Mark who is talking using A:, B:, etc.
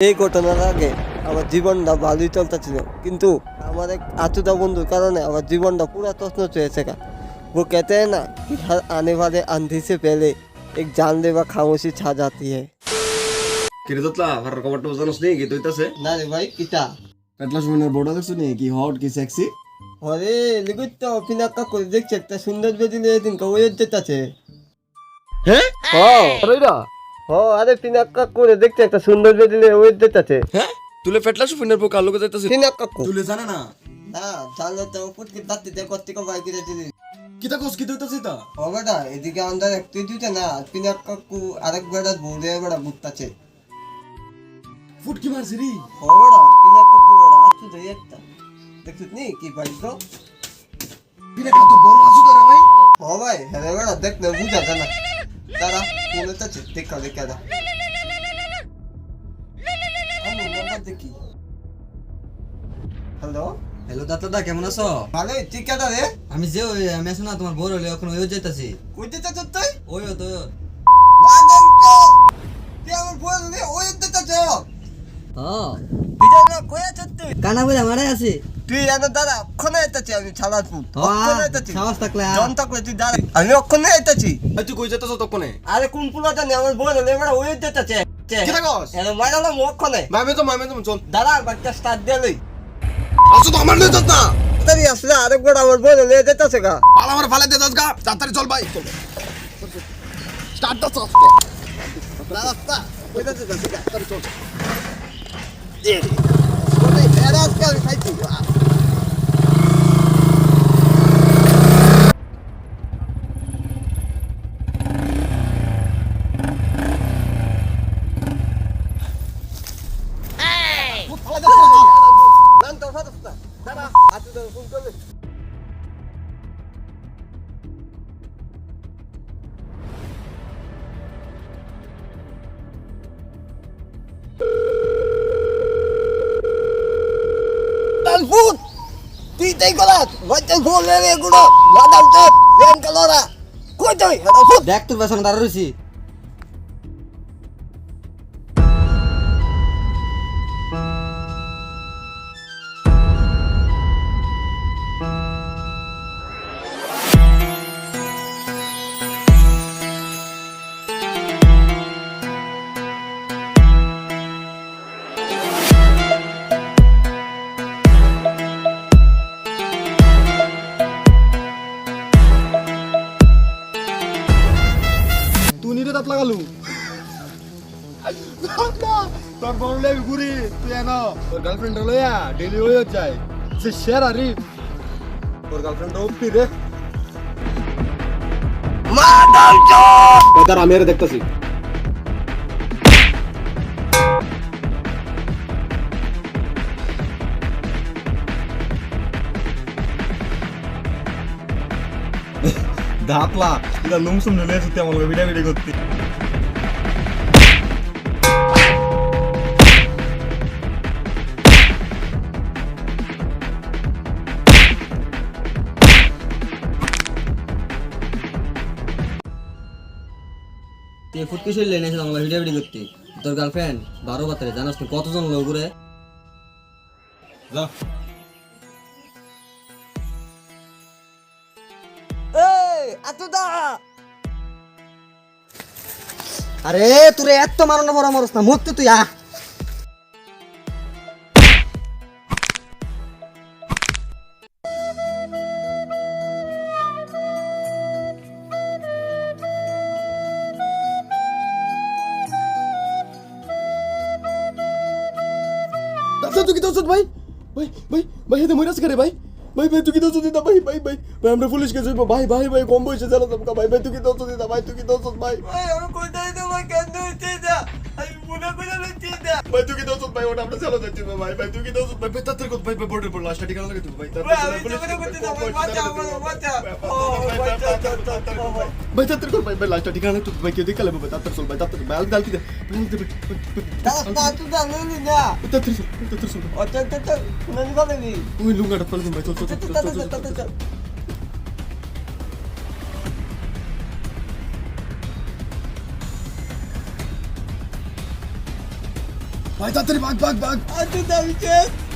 A: এই ঘটনার আগে আমার জীবনটা ভালোই চলতেছিল, কিন্তু আমার এক আচুদা বন্ধুর কারণে আমার জীবনটা পুরা তছনছ হয়েছে। वो कहते हैं ना कि हर आने वाले आंधी से पहले एक जानलेवा खामोशी छा जाती है।
B: কিরে তোতলা আর খবরটা জানোস নি কি তৈতাছে
A: না রে ভাই, কিতা
B: পেটলা সুমিনের বড় দেখছ নি কি হট কি সেক্সি
A: ওরে লিগুত তো পিনাক্কা করে দেখছে একটা সুন্দর বেদিনে দিন কইয়ে যেতাছে।
B: হ্যাঁ
A: ও
B: আরেরা
A: ও আরে পিনাক্কা করে দেখছে একটা সুন্দর বেদিনে ওই যেতাছে।
B: হ্যাঁ তুলে পেটলা সুমিনের পর কালো যাইতাছে
A: পিনাক্কা
B: তুলে জানে না
A: না জানলে তো পুটকি দাঁতি দে কত্তিকা ভাই করে দিলি।
B: কিতা কোস কি তৈতাছে তা
A: ও বেটা এদিকে আন্দার একটু দিতে না পিনাক্কা কু আরেক বেটা বলে বেটা বুঝতাছে।
B: ফুট কি মারছি রে
A: ও বেটা পিনাক্কা কু বেটা আছু দে একটা দেখছিস নি কি ভাই তো
B: বিনা কত বড় আছু রে ভাই
A: ও ভাই হ্যাঁ বেটা দেখ না বুঝা জানা তারা কোনে তাছে দেখা দেখা দা আমি নাম্বার দেখি। হ্যালো
C: হ্যালো দাদা কেমন আছো?
A: ভালো ঠিক আছে রে
C: আমি যে ওই আমি আছো না তোমার বড় হলে এখন ওই যাইতাছি
A: কইতে চাচ্ছ তুই
C: ওই তো
A: না দলতো তুই আমার বল রে ওই দিতে চাচ্ছ
C: হ্যাঁ
A: তুই জানা কই আছিস তুই
C: কানা বলে মারা আছে
A: তুই জানো দাদা অক্ষণে আইতাছি আমি ছালাপুর অক্ষণে আইতাছি
C: সাহস থাকলে
A: জন থাকলে তুই দাঁড়া আমি অক্ষণে আইতাছি।
B: এই তুই কই যাইতাছ তখনে
A: আরে কোন পুলা জানি আমার বল রে বেটা ওই দিতে চাচ্ছে
B: কিতা কস
A: এর মাইরালাম অক্ষণে
B: মামে তো চল
A: দাঁড়া বাচ্চা স্টার্ট দিয়ে লই
B: আছো তো আমার লই যাস না
A: তাড়াতাড়ি আসলে আরেক বেটা আমার বল রে যেতেছে গা
B: পালা আমার ফালে দে যাস গা তাড়াতাড়ি চল ভাই চল স্টার্ট দা চল
A: রাস্তা কইতাছে যাচ্ছে গা
B: তাড়াতাড়ি চল
A: বলে এরা আজকাল খাইছি Talput! Titay ko lahat! Ba't phone na rin ko na? Ladaltot! Yan ka lora! Kuy toy! Talput!
C: দেখ তোর পেছনে দাঁড়া রইছি
B: তুই নিরে দাঁত লাগালু তোর বললে ঘুরি তুই এনো তোর গার্লফ্রেন্ড লইয়া ডেলি হয়ে যায় সে শেয়ার আরি তোর গার্লফ্রেন্ড উপি রে দাদা আমি আর দেখতাছি দাঁতলা এটা লুমসুম নিলে সুতে আমার ভিডিও ভিডিও করতে
C: তুই ফুটকি শরীর লেনে এসে আমার ভিডিও করতে তোর গার্লফ্রেন্ড 12 বাতারে জানাস তুই কতজন লোক ঘুরে
B: যা
A: এই আতুদা
C: আরে তোরে এত মারনা বড় মারস না মুক্ত তুই আ
B: দাদা তুই কি দোস্ত ভাই ভাই ভাই ভাই এটা মইরাস করে ভাই ভাই ভাই তুই কি দোস্ত দিতা ভাই ভাই ভাই ভাই আমরা পুলিশ কেস ভাই ভাই ভাই কম বয়সে চালা তোমরা ভাই ভাই তুই কি দোস্ত দিতা ভাই তুই কি দোস্ত ভাই
A: ওই আমি কোথায় তোমার কেন হচ্ছে যা আমি মনে করে লইছি যা
B: ভাই তুই কি দোস্ত ভাই ওটা আমরা চালা যাচ্ছি ভাই ভাই তুই কি দোস্ত ভাই ভাই তাড়াতাড়ি কর ভাই ভাই বর্ডার পর লাস্টটা ঠিকানা লাগে তুই ভাই
A: আমি তোকে করতে দাও বাঁচা বাঁচা ও বাঁচা
B: ভাই তাড়াতাড়ি কর ভাই ভাই লাস্টটা ঠিকানা তুই ভাই কে দেখালে ভাই তাড়াতাড়ি চল ভাই তাড়াতাড়ি ভাই আলতি দে
A: রাস্তা আতুদা লইলি না
B: তাড়াতাড়ি চল
A: ও চল চল চল ননি বলেনি
B: ওই লুঙ্গাটা ফেলে দিন ভাই চল চল
A: চল
B: ভাই তাড়াতাড়ি ভাগ ভাগ ভাগ
A: আচ্ছা আমি শেষ